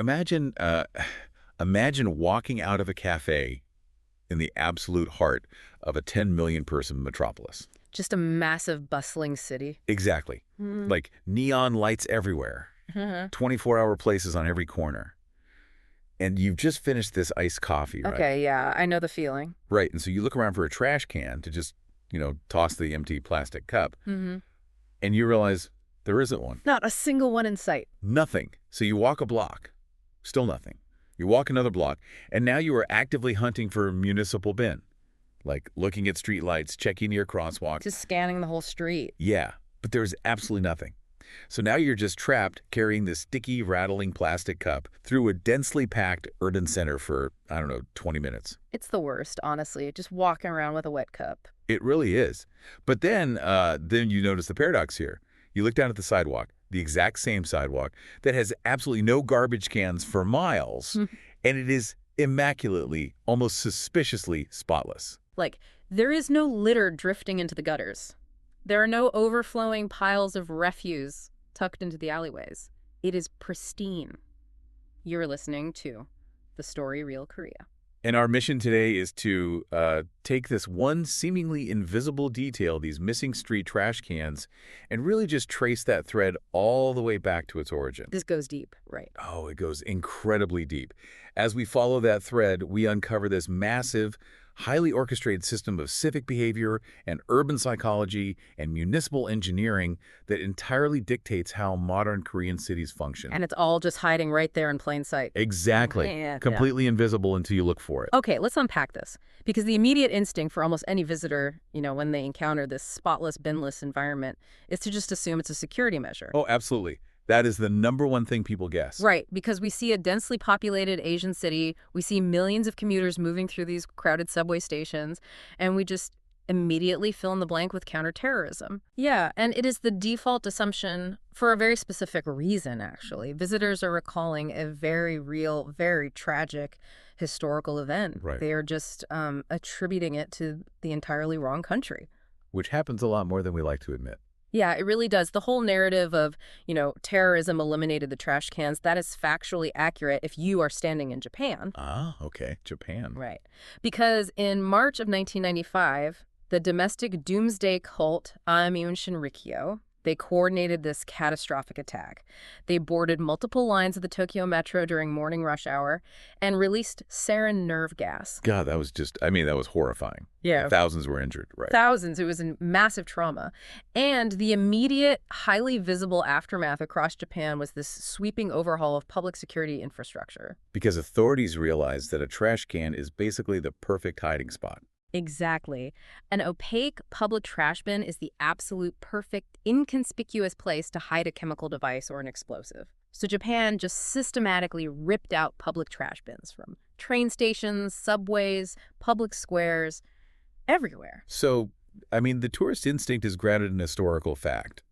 Imagine, imagine walking out of a cafe in the absolute heart of a 10 million person metropolis. Just a massive, bustling city. Exactly. Mm. Like neon lights everywhere, 24-hour places on every corner. And you've just finished this iced coffee, right? Okay, yeah, I know the feeling. Right. And so you look around for a trash can to just, toss the empty plastic cup. And you realize there isn't one. Not a single one in sight. Nothing. So you walk a block. Still nothing. You walk another block, and now you are actively hunting for a municipal bin. Like looking at street lights, checking your crosswalk. Just scanning the whole street. Yeah, but there's absolutely nothing. So now you're just trapped carrying this sticky, rattling plastic cup through a densely packed urban center for, 20 minutes. It's the worst, honestly. Just walking around with a wet cup. It really is. But then you notice the paradox here. You look down at the sidewalk, the exact same sidewalk that has absolutely no garbage cans for miles, and it is immaculately, almost suspiciously spotless. Like, there is no litter drifting into the gutters. There are no overflowing piles of refuse tucked into the alleyways. It is pristine. You're listening to The Story Real Korea. And our mission today is to take this one seemingly invisible detail, these missing street trash cans, and really just trace that thread all the way back to its origin. This goes deep, right? Oh, it goes incredibly deep. As we follow that thread, we uncover this massive, highly orchestrated system of civic behavior and urban psychology and municipal engineering that entirely dictates how modern Korean cities function. And it's all just hiding right there in plain sight. Exactly. Yeah. Completely invisible until you look for it. Okay, let's unpack this. Because the immediate instinct for almost any visitor, when they encounter this spotless, binless environment, is to just assume it's a security measure. Oh, absolutely. That is the number one thing people guess. Right, because we see a densely populated Asian city, we see millions of commuters moving through these crowded subway stations, and we just immediately fill in the blank with counterterrorism. Yeah, and it is the default assumption for a very specific reason, actually. Visitors are recalling a very real, very tragic historical event. Right. They are just attributing it to the entirely wrong country. Which happens a lot more than we like to admit. Yeah, it really does. The whole narrative of, terrorism eliminated the trash cans, that is factually accurate if you are standing in Japan. Ah, okay. Japan. Right. Because in March of 1995, the domestic doomsday cult Aimyun Shinrikyo, they coordinated this catastrophic attack. They boarded multiple lines of the Tokyo Metro during morning rush hour and released sarin nerve gas. God, that was horrifying. Yeah. Thousands were injured, right? Thousands. It was a massive trauma. And the immediate, highly visible aftermath across Japan was this sweeping overhaul of public security infrastructure. Because authorities realized that a trash can is basically the perfect hiding spot. Exactly. An opaque public trash bin is the absolute perfect, inconspicuous place to hide a chemical device or an explosive. So Japan just systematically ripped out public trash bins from train stations, subways, public squares, everywhere. So, the tourist instinct is grounded in historical fact.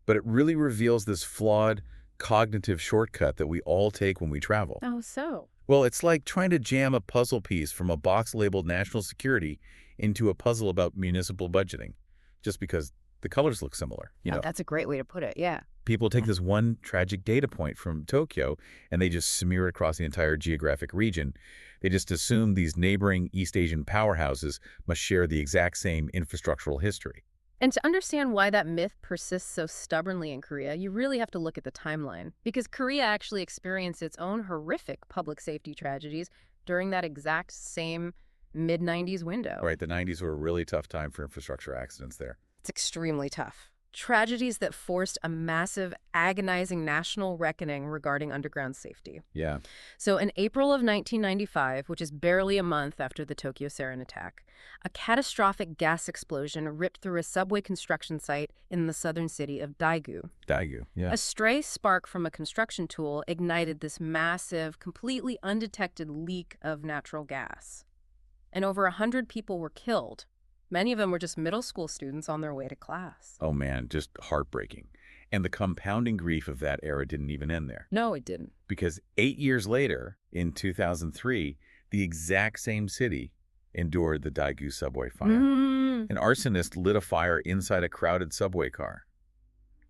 But it really reveals this flawed cognitive shortcut that we all take when we travel. Oh, so? Well, it's like trying to jam a puzzle piece from a box labeled national security into a puzzle about municipal budgeting, just because the colors look similar. Oh, that's a great way to put it, yeah. People take this one tragic data point from Tokyo and they just smear it across the entire geographic region. They just assume these neighboring East Asian powerhouses must share the exact same infrastructural history. And to understand why that myth persists so stubbornly in Korea, you really have to look at the timeline. Because Korea actually experienced its own horrific public safety tragedies during that exact same mid-90s window. Right, the 90s were a really tough time for infrastructure accidents there. It's extremely tough. Tragedies that forced a massive, agonizing national reckoning regarding underground safety. Yeah. So in April of 1995, which is barely a month after the Tokyo sarin attack, a catastrophic gas explosion ripped through a subway construction site in the southern city of Daegu. Daegu, yeah. A stray spark from a construction tool ignited this massive, completely undetected leak of natural gas. And over 100 people were killed. Many of them were just middle school students on their way to class. Oh man, just heartbreaking. And the compounding grief of that era didn't even end there. No, it didn't. Because 8 years later, in 2003, the exact same city endured the Daegu subway fire. An arsonist lit a fire inside a crowded subway car.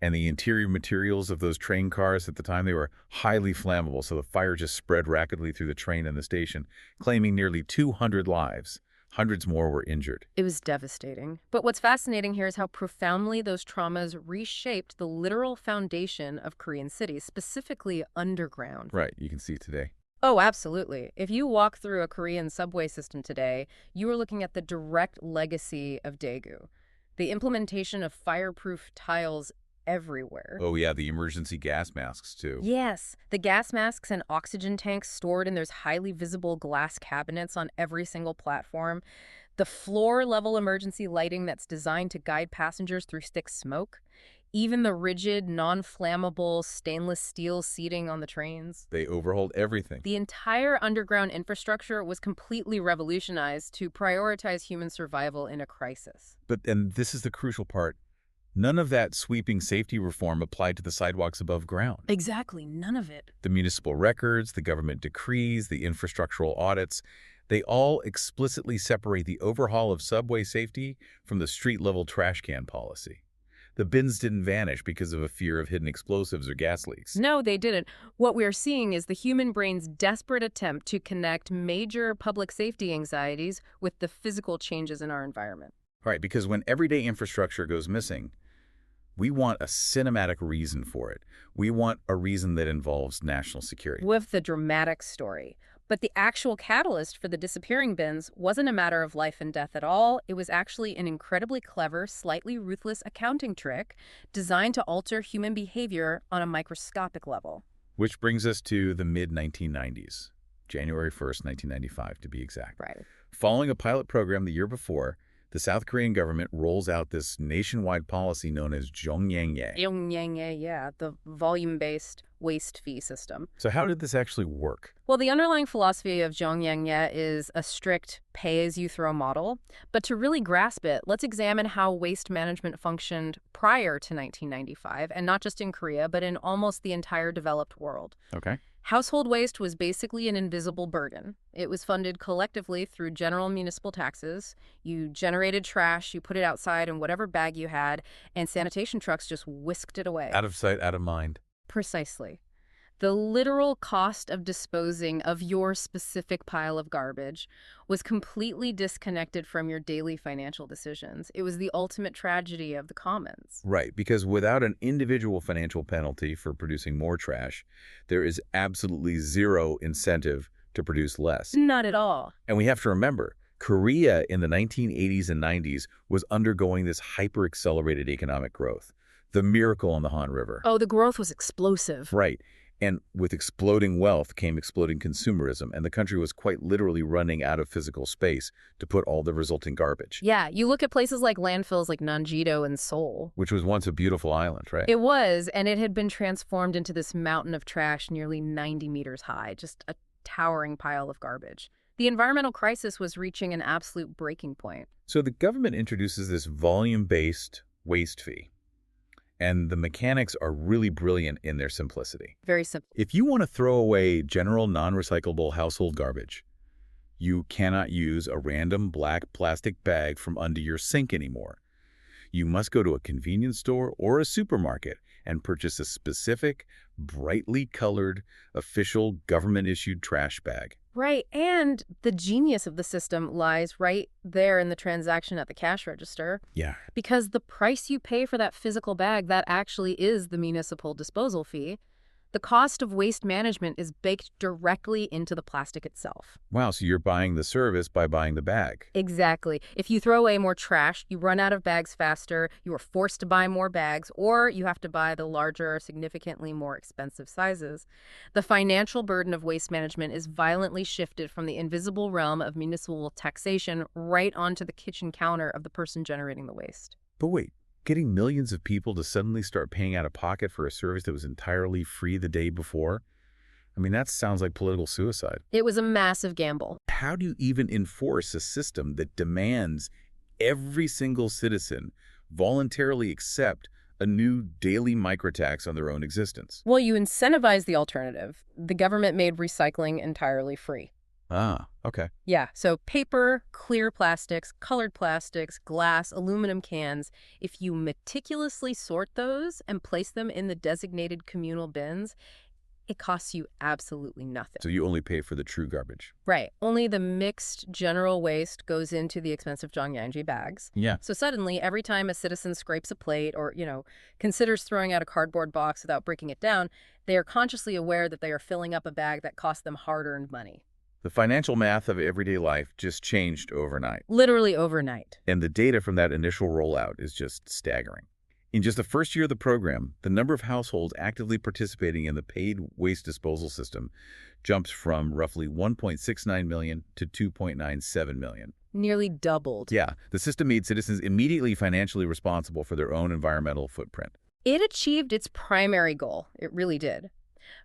And the interior materials of those train cars at the time, they were highly flammable, so the fire just spread rapidly through the train and the station, claiming nearly 200 lives. Hundreds more were injured. It was devastating. But what's fascinating here is how profoundly those traumas reshaped the literal foundation of Korean cities, specifically underground. Right, you can see it today. Oh, absolutely. If you walk through a Korean subway system today, you are looking at the direct legacy of Daegu. The implementation of fireproof tiles everywhere. Oh yeah, the emergency gas masks too. Yes, the gas masks and oxygen tanks stored in those highly visible glass cabinets on every single platform. The floor-level emergency lighting that's designed to guide passengers through thick smoke. Even the rigid, non-flammable stainless steel seating on the trains. They overhauled everything. The entire underground infrastructure was completely revolutionized to prioritize human survival in a crisis. And this is the crucial part, none of that sweeping safety reform applied to the sidewalks above ground. Exactly, none of it. The municipal records, the government decrees, the infrastructural audits, they all explicitly separate the overhaul of subway safety from the street-level trash can policy. The bins didn't vanish because of a fear of hidden explosives or gas leaks. No, they didn't. What we are seeing is the human brain's desperate attempt to connect major public safety anxieties with the physical changes in our environment. Right, because when everyday infrastructure goes missing, we want a cinematic reason for it. We want a reason that involves national security. With the dramatic story. But the actual catalyst for the disappearing bins wasn't a matter of life and death at all. It was actually an incredibly clever, slightly ruthless accounting trick designed to alter human behavior on a microscopic level. Which brings us to the mid-1990s, January 1st, 1995 to be exact. Right. Following a pilot program the year before, the South Korean government rolls out this nationwide policy known as Jongyangye. Yeah, the volume-based waste fee system. So how did this actually work? Well, the underlying philosophy of Jongyangye is a strict pay-as-you-throw model. But to really grasp it, let's examine how waste management functioned prior to 1995, and not just in Korea, but in almost the entire developed world. Okay. Household waste was basically an invisible burden. It was funded collectively through general municipal taxes. You generated trash, you put it outside in whatever bag you had, and sanitation trucks just whisked it away. Out of sight, out of mind. Precisely. The literal cost of disposing of your specific pile of garbage was completely disconnected from your daily financial decisions. It was the ultimate tragedy of the commons. Right, because without an individual financial penalty for producing more trash, there is absolutely zero incentive to produce less. Not at all. And we have to remember, Korea in the 1980s and 90s was undergoing this hyper-accelerated economic growth. The miracle on the Han River. Oh, the growth was explosive. Right. And with exploding wealth came exploding consumerism, and the country was quite literally running out of physical space to put all the resulting garbage. Yeah, you look at places like landfills like Nanjido and Seoul. Which was once a beautiful island, right? It was, and it had been transformed into this mountain of trash nearly 90 meters high, just a towering pile of garbage. The environmental crisis was reaching an absolute breaking point. So the government introduces this volume-based waste fee. And the mechanics are really brilliant in their simplicity. Very simple. If you want to throw away general non-recyclable household garbage, you cannot use a random black plastic bag from under your sink anymore. You must go to a convenience store or a supermarket and purchase a specific, brightly colored, official government-issued trash bag. Right, and the genius of the system lies right there in the transaction at the cash register. Yeah. Because the price you pay for that physical bag, that actually is the municipal disposal fee. The cost of waste management is baked directly into the plastic itself. Wow, so you're buying the service by buying the bag. Exactly. If you throw away more trash, you run out of bags faster, you are forced to buy more bags, or you have to buy the larger, significantly more expensive sizes. The financial burden of waste management is violently shifted from the invisible realm of municipal taxation right onto the kitchen counter of the person generating the waste. But wait. Getting millions of people to suddenly start paying out of pocket for a service that was entirely free the day before? I mean, that sounds like political suicide. It was a massive gamble. How do you even enforce a system that demands every single citizen voluntarily accept a new daily microtax on their own existence? Well, you incentivize the alternative. The government made recycling entirely free. Ah, okay. Yeah, so paper, clear plastics, colored plastics, glass, aluminum cans. If you meticulously sort those and place them in the designated communal bins, it costs you absolutely nothing. So you only pay for the true garbage. Right. Only the mixed general waste goes into the expensive Zhongyangji bags. Yeah. So suddenly, every time a citizen scrapes a plate or, considers throwing out a cardboard box without breaking it down, they are consciously aware that they are filling up a bag that cost them hard-earned money. The financial math of everyday life just changed overnight. Literally overnight. And the data from that initial rollout is just staggering. In just the first year of the program, the number of households actively participating in the paid waste disposal system jumped from roughly 1.69 million to 2.97 million. Nearly doubled. Yeah, the system made citizens immediately financially responsible for their own environmental footprint. It achieved its primary goal. It really did.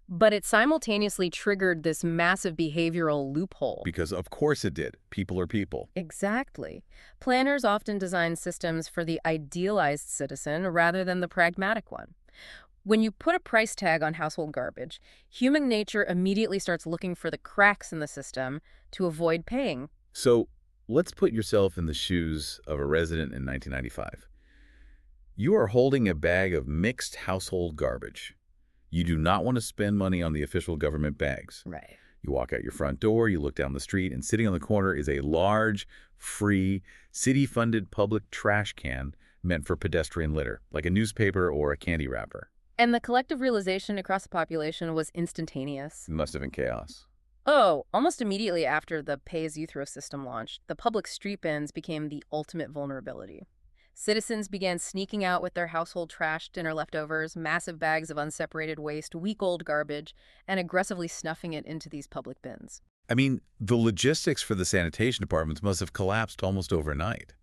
But it simultaneously triggered this massive behavioral loophole. Because of course it did. People are people. Exactly. Planners often design systems for the idealized citizen rather than the pragmatic one. When you put a price tag on household garbage, human nature immediately starts looking for the cracks in the system to avoid paying. So let's put yourself in the shoes of a resident in 1995. You are holding a bag of mixed household garbage. You do not want to spend money on the official government bags. Right. You walk out your front door, you look down the street, and sitting on the corner is a large, free, city-funded public trash can meant for pedestrian litter, like a newspaper or a candy wrapper. And the collective realization across the population was instantaneous. It must have been chaos. Oh, almost immediately after the pay-as-you-throw system launched, the public street bins became the ultimate vulnerability. Citizens began sneaking out with their household trash, dinner leftovers, massive bags of unseparated waste, week-old garbage, and aggressively snuffing it into these public bins. I mean, the logistics for the sanitation departments must have collapsed almost overnight.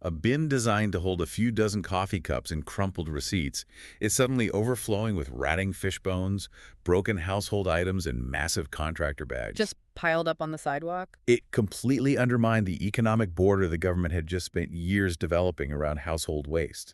A bin designed to hold a few dozen coffee cups and crumpled receipts is suddenly overflowing with ratting fish bones, broken household items, and massive contractor bags. Just piled up on the sidewalk? It completely undermined the economic border the government had just spent years developing around household waste.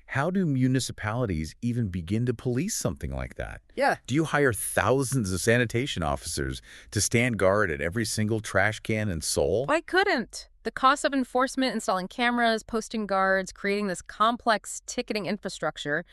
How do municipalities even begin to police something like that? Yeah. Do you hire thousands of sanitation officers to stand guard at every single trash can in Seoul? Why couldn't? The cost of enforcement, installing cameras, posting guards, creating this complex ticketing infrastructure,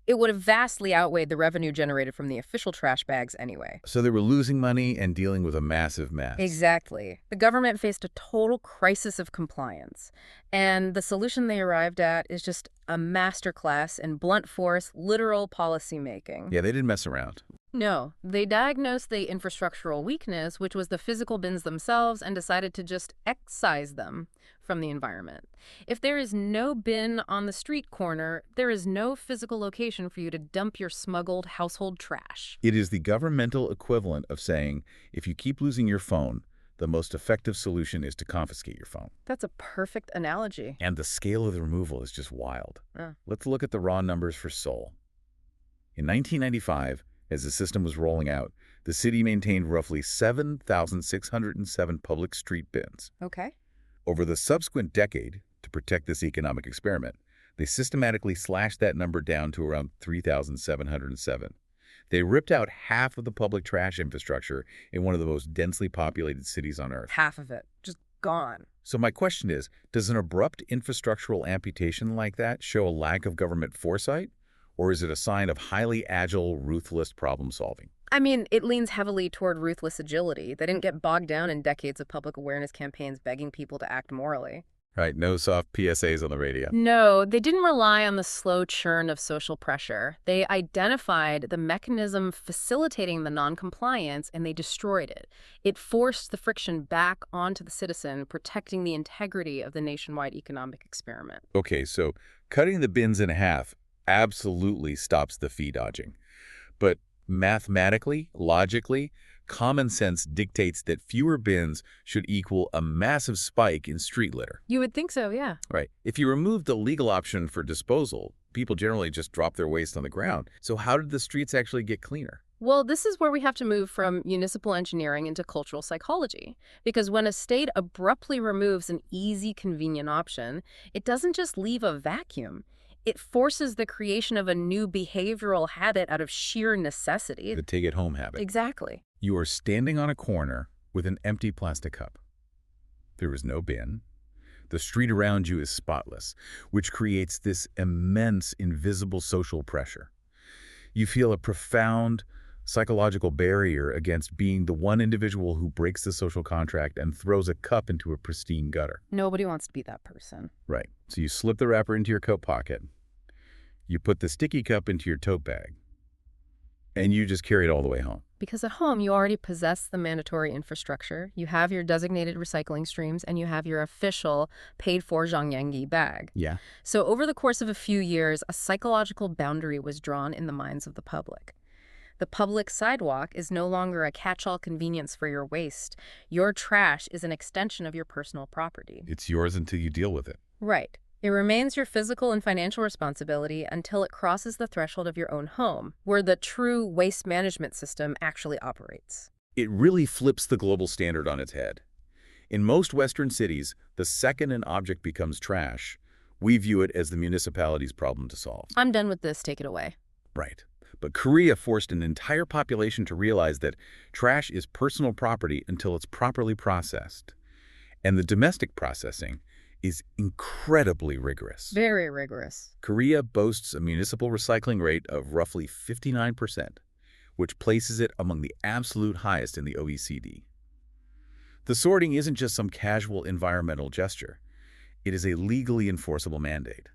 it would have vastly outweighed the revenue generated from the official trash bags anyway. So they were losing money and dealing with a massive mess. Exactly. The government faced a total crisis of compliance. And the solution they arrived at is just a masterclass in blunt force, literal policymaking. Yeah, they didn't mess around. No, they diagnosed the infrastructural weakness, which was the physical bins themselves, and decided to just excise them from the environment. If there is no bin on the street corner, there is no physical location for you to dump your smuggled household trash. It is the governmental equivalent of saying, if you keep losing your phone, the most effective solution is to confiscate your phone. That's a perfect analogy. And the scale of the removal is just wild. Yeah. Let's look at the raw numbers for Seoul. In 1995, as the system was rolling out, the city maintained roughly 7,607 public street bins. Okay. Over the subsequent decade, to protect this economic experiment, they systematically slashed that number down to around 3,707. They ripped out half of the public trash infrastructure in one of the most densely populated cities on Earth. Half of it. Just gone. So my question is, does an abrupt infrastructural amputation like that show a lack of government foresight? Or is it a sign of highly agile, ruthless problem solving? I mean, it leans heavily toward ruthless agility. They didn't get bogged down in decades of public awareness campaigns begging people to act morally. Right, no soft PSAs on the radio. No, they didn't rely on the slow churn of social pressure. They identified the mechanism facilitating the noncompliance, and they destroyed it. It forced the friction back onto the citizen, protecting the integrity of the nationwide economic experiment. Okay, so cutting the bins in half absolutely stops the fee dodging. But mathematically, logically, common sense dictates that fewer bins should equal a massive spike in street litter. You would think so, yeah. Right. If you remove the legal option for disposal, people generally just drop their waste on the ground. So how did the streets actually get cleaner? Well, this is where we have to move from municipal engineering into cultural psychology. Because when a state abruptly removes an easy, convenient option, it doesn't just leave a vacuum. It forces the creation of a new behavioral habit out of sheer necessity. The take-it-home habit. Exactly. You are standing on a corner with an empty plastic cup. There is no bin. The street around you is spotless, which creates this immense invisible social pressure. You feel a profound psychological barrier against being the one individual who breaks the social contract and throws a cup into a pristine gutter. Nobody wants to be that person. Right. So you slip the wrapper into your coat pocket. You put the sticky cup into your tote bag. And you just carry it all the way home. Because at home, you already possess the mandatory infrastructure, you have your designated recycling streams, and you have your official paid-for zhongyanggi bag. Yeah. So over the course of a few years, a psychological boundary was drawn in the minds of the public. The public sidewalk is no longer a catch-all convenience for your waste. Your trash is an extension of your personal property. It's yours until you deal with it. Right. It remains your physical and financial responsibility until it crosses the threshold of your own home, where the true waste management system actually operates. It really flips the global standard on its head. In most Western cities, the second an object becomes trash, we view it as the municipality's problem to solve. I'm done with this, take it away. Right. But Korea forced an entire population to realize that trash is personal property until it's properly processed. And the domestic processing is incredibly rigorous. Very rigorous. Korea boasts a municipal recycling rate of roughly 59%, which places it among the absolute highest in the OECD. The sorting isn't just some casual environmental gesture. It is a legally enforceable mandate.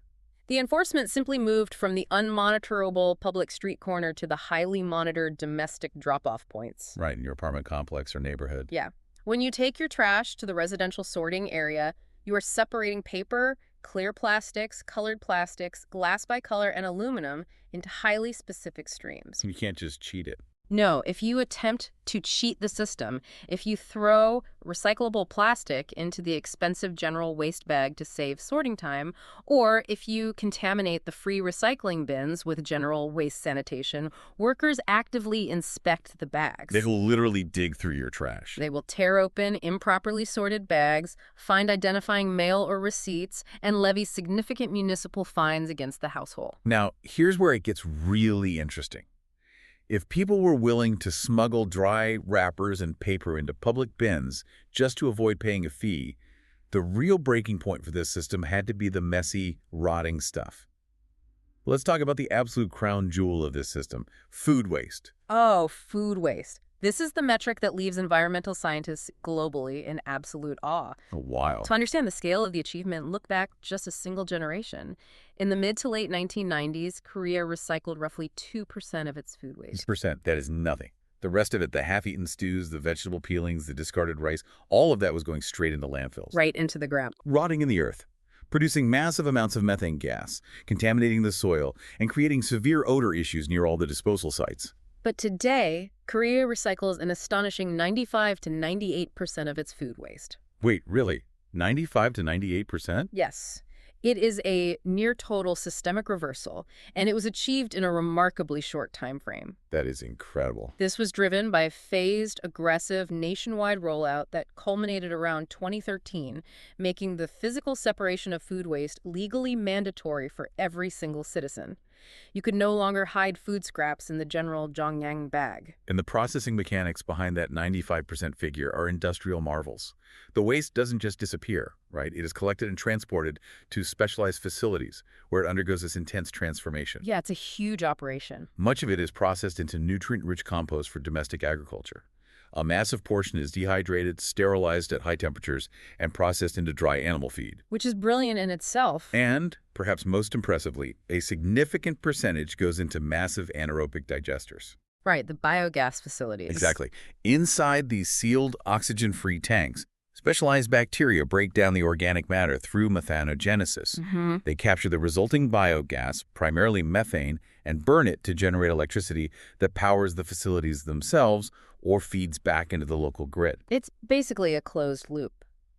The enforcement simply moved from the unmonitorable public street corner to the highly monitored domestic drop-off points. Right, in your apartment complex or neighborhood. Yeah. When you take your trash to the residential sorting area, you are separating paper, clear plastics, colored plastics, glass by color, and aluminum into highly specific streams. You can't just cheat it. No, if you attempt to cheat the system, if you throw recyclable plastic into the expensive general waste bag to save sorting time, or if you contaminate the free recycling bins with general waste sanitation, workers actively inspect the bags. They will literally dig through your trash. They will tear open improperly sorted bags, find identifying mail or receipts, and levy significant municipal fines against the household. Now, here's where it gets really interesting. If people were willing to smuggle dry wrappers and paper into public bins just to avoid paying a fee, the real breaking point for this system had to be the messy, rotting stuff. Let's talk about the absolute crown jewel of this system, food waste. Oh, food waste. This is the metric that leaves environmental scientists globally in absolute awe. Wild. To understand the scale of the achievement, look back just a single generation. In the mid to late 1990s, Korea recycled roughly 2% of its food waste. 2%, that is nothing. The rest of it, the half-eaten stews, the vegetable peelings, the discarded rice, all of that was going straight into landfills. Right into the ground. Rotting in the earth, producing massive amounts of methane gas, contaminating the soil, and creating severe odor issues near all the disposal sites. But today, Korea recycles an astonishing 95 to 98% of its food waste. Wait, really? 95 to 98%? Yes. It is a near-total systemic reversal, and it was achieved in a remarkably short time frame. That is incredible. This was driven by a phased, aggressive, nationwide rollout that culminated around 2013, making the physical separation of food waste legally mandatory for every single citizen. You could no longer hide food scraps in the general zhongyang bag. And the processing mechanics behind that 95% figure are industrial marvels. The waste doesn't just disappear, right? It is collected and transported to specialized facilities where it undergoes this intense transformation. Yeah, it's a huge operation. Much of it is processed into nutrient-rich compost for domestic agriculture. A massive portion is dehydrated, sterilized at high temperatures, and processed into dry animal feed. Which is brilliant in itself. And, perhaps most impressively, a significant percentage goes into massive anaerobic digesters. Right, the biogas facilities. Exactly. Inside these sealed, oxygen-free tanks, specialized bacteria break down the organic matter through methanogenesis. They capture the resulting biogas, primarily methane, and burn it to generate electricity that powers the facilities themselves or feeds back into the local grid. It's basically a closed loop.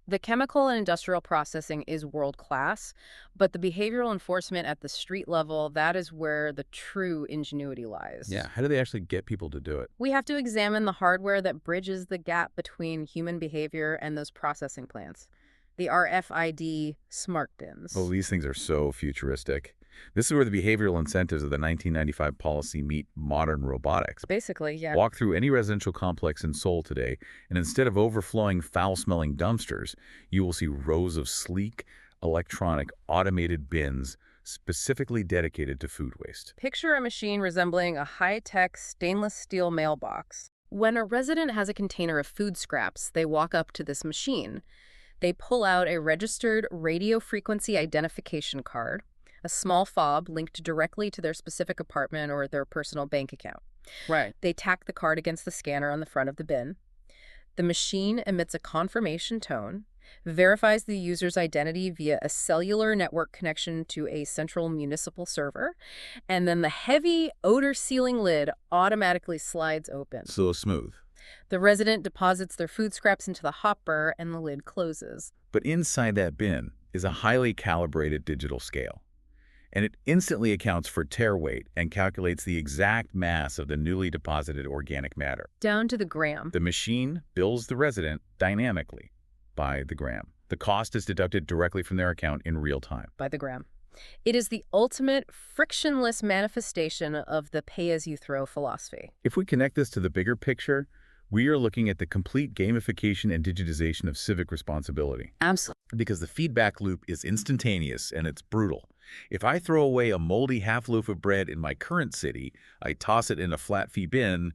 The chemical and industrial processing is world-class, but the behavioral enforcement at the street level, that is where the true ingenuity lies. Yeah, how do they actually get people to do it? We have to examine the hardware that bridges the gap between human behavior and those processing plants. The RFID smart bins. Oh, these things are so futuristic. This is where the behavioral incentives of the 1995 policy meet modern robotics. Basically, yeah. Walk through any residential complex in Seoul today, and instead of overflowing foul-smelling dumpsters, you will see rows of sleek, electronic, automated bins specifically dedicated to food waste. Picture a machine resembling a high-tech stainless steel mailbox. When a resident has a container of food scraps, they walk up to this machine. They pull out a registered radio frequency identification card, a small fob linked directly to their specific apartment or their personal bank account. Right. They tack the card against the scanner on the front of the bin. The machine emits a confirmation tone, verifies the user's identity via a cellular network connection to a central municipal server, and then the heavy, odor-sealing lid automatically slides open. So smooth. The resident deposits their food scraps into the hopper, and the lid closes. But inside that bin is a highly calibrated digital scale, and it instantly accounts for tare weight and calculates the exact mass of the newly deposited organic matter. Down to the gram. The machine bills the resident dynamically by the gram. The cost is deducted directly from their account in real time. By the gram. It is the ultimate frictionless manifestation of the pay-as-you-throw philosophy. If we connect this to the bigger picture, we are looking at the complete gamification and digitization of civic responsibility. Absolutely. Because the feedback loop is instantaneous and it's brutal. If I throw away a moldy half loaf of bread in my current city, I toss it in a flat fee bin,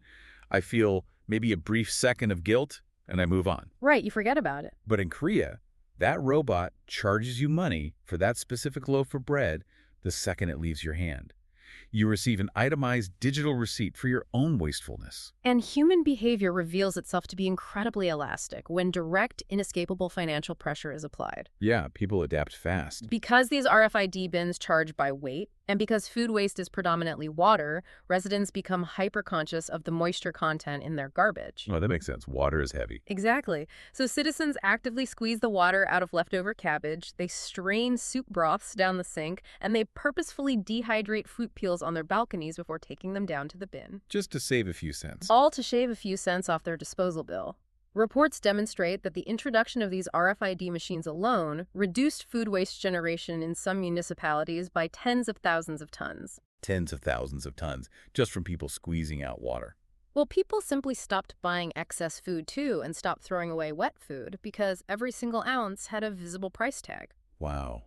I feel maybe a brief second of guilt, and I move on. Right, you forget about it. But in Korea, that robot charges you money for that specific loaf of bread the second it leaves your hand. You receive an itemized digital receipt for your own wastefulness. And human behavior reveals itself to be incredibly elastic when direct, inescapable financial pressure is applied. Yeah, people adapt fast. Because these RFID bins charge by weight, and because food waste is predominantly water, residents become hyper-conscious of the moisture content in their garbage. Oh, that makes sense. Water is heavy. Exactly. So citizens actively squeeze the water out of leftover cabbage, they strain soup broths down the sink, and they purposefully dehydrate fruit peels on their balconies before taking them down to the bin. Just to save a few cents. All to shave a few cents off their disposal bill. Reports demonstrate that the introduction of these RFID machines alone reduced food waste generation in some municipalities by tens of thousands of tons. Tens of thousands of tons, just from people squeezing out water. Well, people simply stopped buying excess food too and stopped throwing away wet food because every single ounce had a visible price tag. Wow.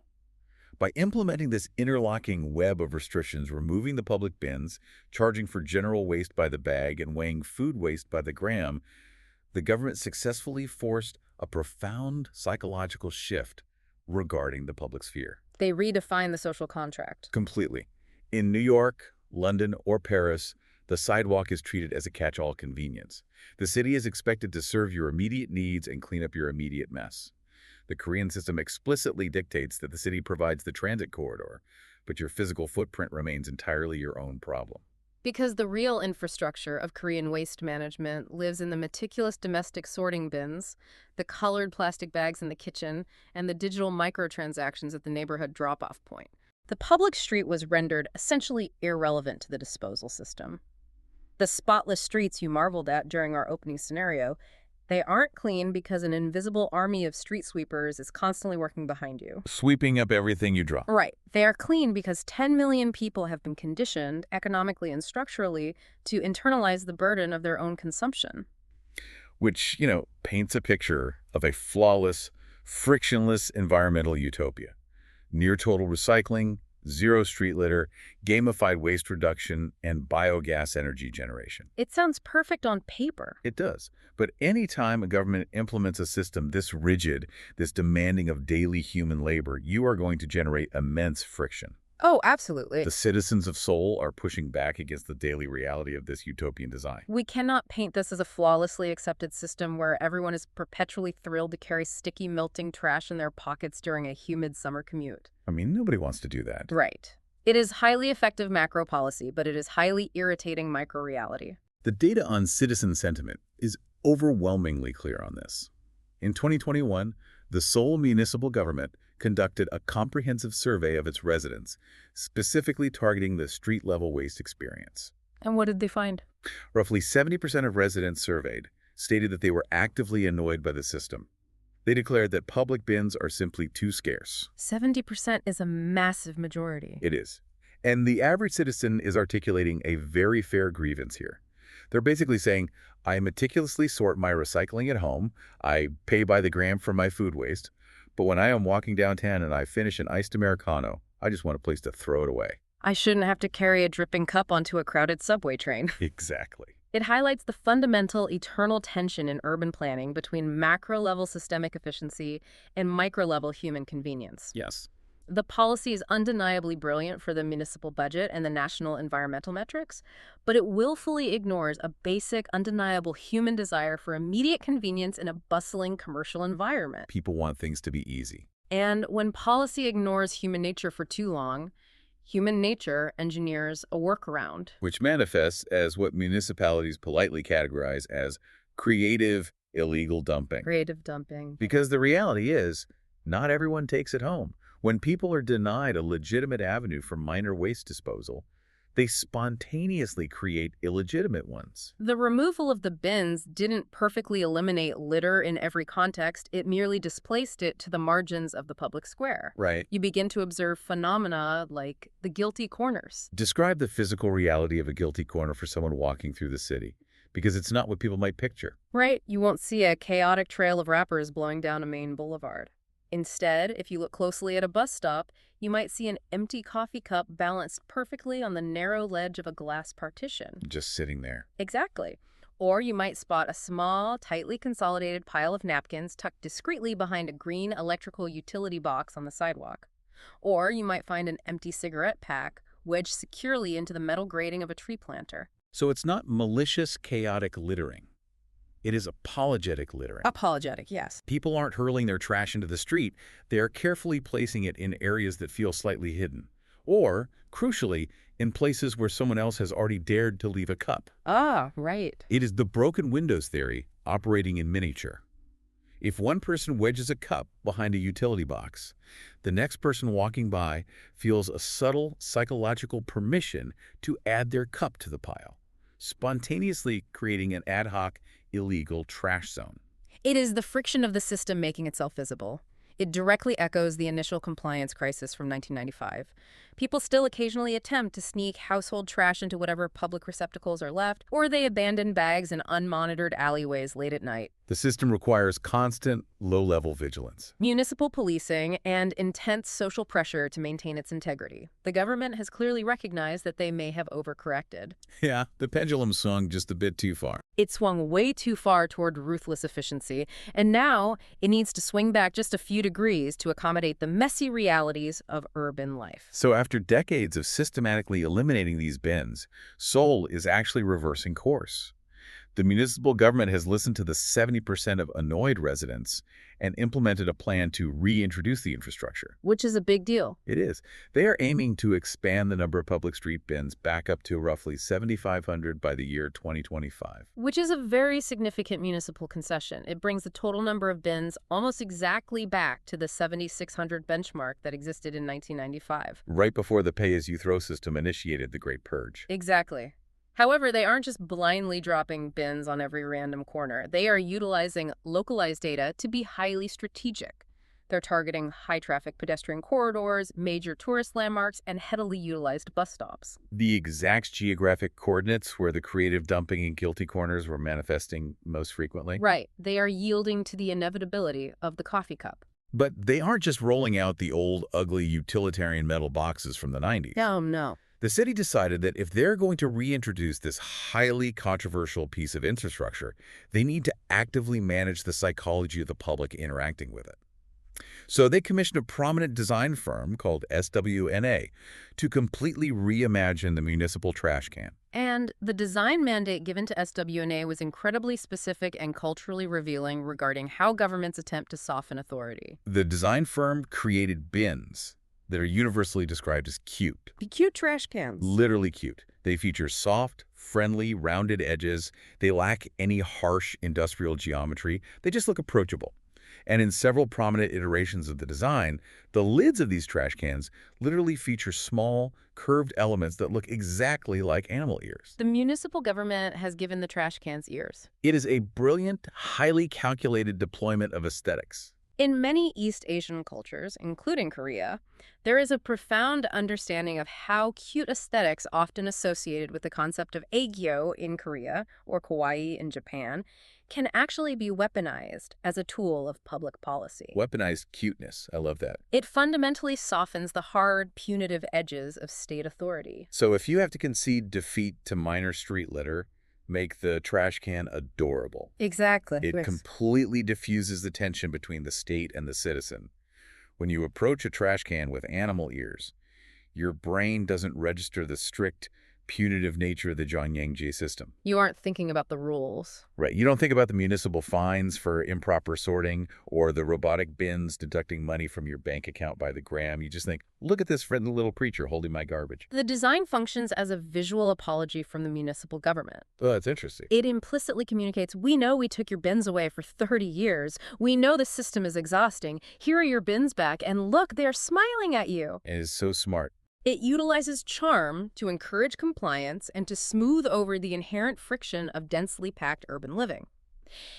By implementing this interlocking web of restrictions, removing the public bins, charging for general waste by the bag, and weighing food waste by the gram, the government successfully forced a profound psychological shift regarding the public sphere. They redefined the social contract. Completely. In New York, London, or Paris, the sidewalk is treated as a catch-all convenience. The city is expected to serve your immediate needs and clean up your immediate mess. The Korean system explicitly dictates that the city provides the transit corridor, but your physical footprint remains entirely your own problem. Because the real infrastructure of Korean waste management lives in the meticulous domestic sorting bins, the colored plastic bags in the kitchen, and the digital microtransactions at the neighborhood drop-off point. The public street was rendered essentially irrelevant to the disposal system. The spotless streets you marveled at during our opening scenario, they aren't clean because an invisible army of street sweepers is constantly working behind you. Sweeping up everything you drop. Right. They are clean because 10 million people have been conditioned, economically and structurally, to internalize the burden of their own consumption. Which, paints a picture of a flawless, frictionless environmental utopia. Near total recycling, zero street litter, gamified waste reduction, and biogas energy generation. It sounds perfect on paper. It does. But any time a government implements a system this rigid, this demanding of daily human labor, you are going to generate immense friction. Oh, absolutely. The citizens of Seoul are pushing back against the daily reality of this utopian design. We cannot paint this as a flawlessly accepted system where everyone is perpetually thrilled to carry sticky, melting trash in their pockets during a humid summer commute. Nobody wants to do that. Right. It is highly effective macro policy, but it is highly irritating micro-reality. The data on citizen sentiment is overwhelmingly clear on this. In 2021, the Seoul municipal government conducted a comprehensive survey of its residents, specifically targeting the street-level waste experience. And what did they find? Roughly 70% of residents surveyed stated that they were actively annoyed by the system. They declared that public bins are simply too scarce. 70% is a massive majority. It is. And the average citizen is articulating a very fair grievance here. They're basically saying, I meticulously sort my recycling at home, I pay by the gram for my food waste, but when I am walking downtown and I finish an iced Americano, I just want a place to throw it away. I shouldn't have to carry a dripping cup onto a crowded subway train. Exactly. It highlights the fundamental, eternal tension in urban planning between macro-level systemic efficiency and micro-level human convenience. Yes. The policy is undeniably brilliant for the municipal budget and the national environmental metrics, but it willfully ignores a basic, undeniable human desire for immediate convenience in a bustling commercial environment. People want things to be easy. And when policy ignores human nature for too long, human nature engineers a workaround. Which manifests as what municipalities politely categorize as creative illegal dumping. Creative dumping. Because the reality is, not everyone takes it home. When people are denied a legitimate avenue for minor waste disposal, they spontaneously create illegitimate ones. The removal of the bins didn't perfectly eliminate litter in every context. It merely displaced it to the margins of the public square. Right. You begin to observe phenomena like the guilty corners. Describe the physical reality of a guilty corner for someone walking through the city, because it's not what people might picture. Right? You won't see a chaotic trail of wrappers blowing down a main boulevard. Instead, if you look closely at a bus stop, you might see an empty coffee cup balanced perfectly on the narrow ledge of a glass partition. Just sitting there. Exactly. Or you might spot a small, tightly consolidated pile of napkins tucked discreetly behind a green electrical utility box on the sidewalk. Or you might find an empty cigarette pack wedged securely into the metal grating of a tree planter. So it's not malicious, chaotic littering. It is apologetic littering. Apologetic, yes. People aren't hurling their trash into the street. They are carefully placing it in areas that feel slightly hidden. Or, crucially, in places where someone else has already dared to leave a cup. Ah, right. It is the broken windows theory operating in miniature. If one person wedges a cup behind a utility box, the next person walking by feels a subtle psychological permission to add their cup to the pile, spontaneously creating an ad hoc, illegal trash zone. It is the friction of the system making itself visible. It directly echoes the initial compliance crisis from 1995. People still occasionally attempt to sneak household trash into whatever public receptacles are left, or they abandon bags in unmonitored alleyways late at night. The system requires constant, low-level vigilance. Municipal policing and intense social pressure to maintain its integrity. The government has clearly recognized that they may have overcorrected. Yeah, the pendulum swung just a bit too far. It swung way too far toward ruthless efficiency, and now it needs to swing back just a few degrees to accommodate the messy realities of urban life. So after decades of systematically eliminating these bins, Seoul is actually reversing course. The municipal government has listened to the 70% of annoyed residents and implemented a plan to reintroduce the infrastructure. Which is a big deal. It is. They are aiming to expand the number of public street bins back up to roughly 7,500 by the year 2025. Which is a very significant municipal concession. It brings the total number of bins almost exactly back to the 7,600 benchmark that existed in 1995. Right before the pay-as-you-throw system initiated the Great Purge. Exactly. However, they aren't just blindly dropping bins on every random corner. They are utilizing localized data to be highly strategic. They're targeting high-traffic pedestrian corridors, major tourist landmarks, and heavily utilized bus stops. The exact geographic coordinates where the creative dumping and guilty corners were manifesting most frequently. Right. They are yielding to the inevitability of the coffee cup. But they aren't just rolling out the old, ugly utilitarian metal boxes from the 90s. No. The city decided that if they're going to reintroduce this highly controversial piece of infrastructure, they need to actively manage the psychology of the public interacting with it. So they commissioned a prominent design firm called SWNA to completely reimagine the municipal trash can. And the design mandate given to SWNA was incredibly specific and culturally revealing regarding how governments attempt to soften authority. The design firm created bins that are universally described as cute. The cute trash cans. Literally cute. They feature soft, friendly, rounded edges. They lack any harsh industrial geometry. They just look approachable. And in several prominent iterations of the design, the lids of these trash cans literally feature small, curved elements that look exactly like animal ears. The municipal government has given the trash cans ears. It is a brilliant, highly calculated deployment of aesthetics. In many East Asian cultures, including Korea, there is a profound understanding of how cute aesthetics often associated with the concept of aegyo in Korea or kawaii in Japan can actually be weaponized as a tool of public policy. Weaponized cuteness. I love that. It fundamentally softens the hard, punitive edges of state authority. So if you have to concede defeat to minor street litter, make the trash can adorable. Exactly. It completely diffuses the tension between the state and the citizen. When you approach a trash can with animal ears, your brain doesn't register the strict, punitive nature of the Zhongyangji system. You aren't thinking about the rules. Right. You don't think about the municipal fines for improper sorting or the robotic bins deducting money from your bank account by the gram. You just think, look at this friendly little creature holding my garbage. The design functions as a visual apology from the municipal government. Oh, that's interesting. It implicitly communicates, we know we took your bins away for 30 years. We know the system is exhausting. Here are your bins back, and look, they're smiling at you. It is so smart. It utilizes charm to encourage compliance and to smooth over the inherent friction of densely packed urban living.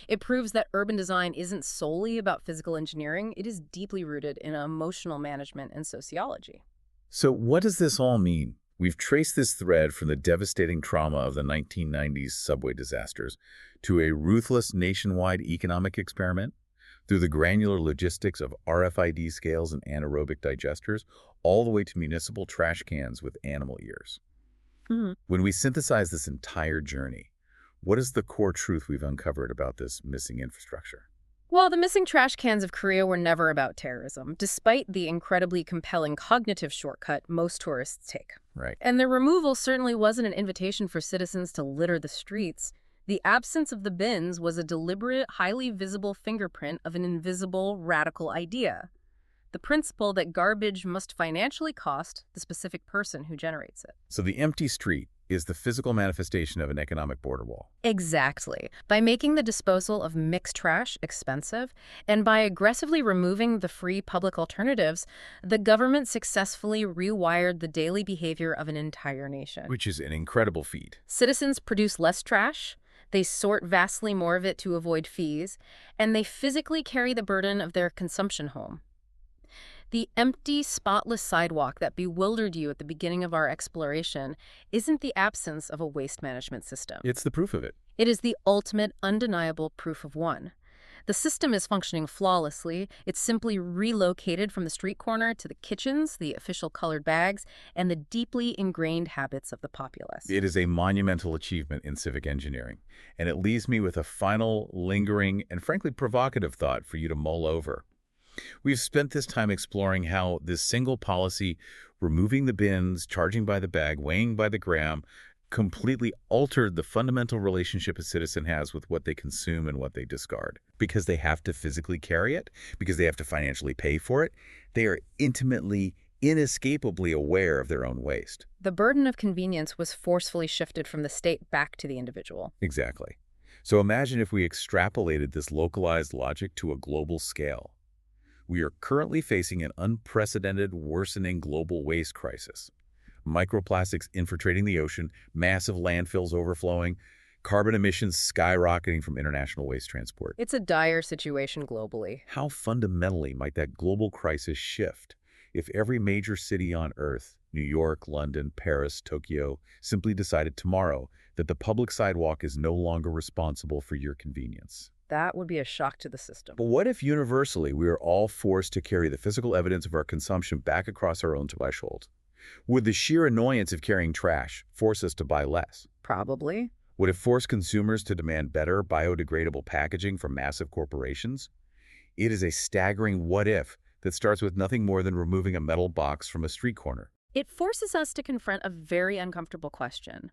It proves that urban design isn't solely about physical engineering. It is deeply rooted in emotional management and sociology. So what does this all mean? We've traced this thread from the devastating trauma of the 1990s subway disasters to a ruthless nationwide economic experiment, through the granular logistics of RFID scales and anaerobic digesters, all the way to municipal trash cans with animal ears. When we synthesize this entire journey, what is the core truth we've uncovered about this missing infrastructure? Well, the missing trash cans of Korea were never about terrorism, despite the incredibly compelling cognitive shortcut most tourists take. Right. And their removal certainly wasn't an invitation for citizens to litter the streets. The absence of the bins was a deliberate, highly visible fingerprint of an invisible, radical idea. The principle that garbage must financially cost the specific person who generates it. So the empty street is the physical manifestation of an economic border wall. Exactly. By making the disposal of mixed trash expensive, and by aggressively removing the free public alternatives, the government successfully rewired the daily behavior of an entire nation. Which is an incredible feat. Citizens produce less trash, they sort vastly more of it to avoid fees, and they physically carry the burden of their consumption home. The empty, spotless sidewalk that bewildered you at the beginning of our exploration isn't the absence of a waste management system. It's the proof of it. It is the ultimate, undeniable proof of one. The system is functioning flawlessly. It's simply relocated from the street corner to the kitchens, the official colored bags, and the deeply ingrained habits of the populace. It is a monumental achievement in civic engineering, and it leaves me with a final, lingering, and frankly provocative thought for you to mull over. We've spent this time exploring how this single policy, removing the bins, charging by the bag, weighing by the gram, completely altered the fundamental relationship a citizen has with what they consume and what they discard. Because they have to physically carry it, because they have to financially pay for it, they are intimately, inescapably aware of their own waste. The burden of convenience was forcefully shifted from the state back to the individual. Exactly. So imagine if we extrapolated this localized logic to a global scale. We are currently facing an unprecedented, worsening global waste crisis. Microplastics infiltrating the ocean, massive landfills overflowing, carbon emissions skyrocketing from international waste transport. It's a dire situation globally. How fundamentally might that global crisis shift if every major city on Earth, New York, London, Paris, Tokyo, simply decided tomorrow that the public sidewalk is no longer responsible for your convenience? That would be a shock to the system. But what if universally we are all forced to carry the physical evidence of our consumption back across our own threshold? Would the sheer annoyance of carrying trash force us to buy less? Probably. Would it force consumers to demand better, biodegradable packaging from massive corporations? It is a staggering what-if that starts with nothing more than removing a metal box from a street corner. It forces us to confront a very uncomfortable question.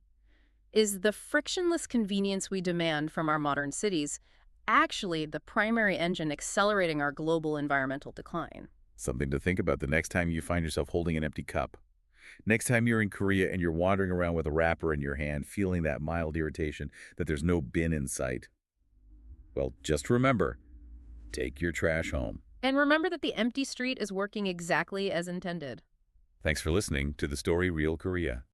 Is the frictionless convenience we demand from our modern cities actually the primary engine accelerating our global environmental decline? Something to think about the next time you find yourself holding an empty cup. Next time you're in Korea and you're wandering around with a wrapper in your hand, feeling that mild irritation that there's no bin in sight. Well, just remember, take your trash home. And remember that the empty street is working exactly as intended. Thanks for listening to The Story Real Korea.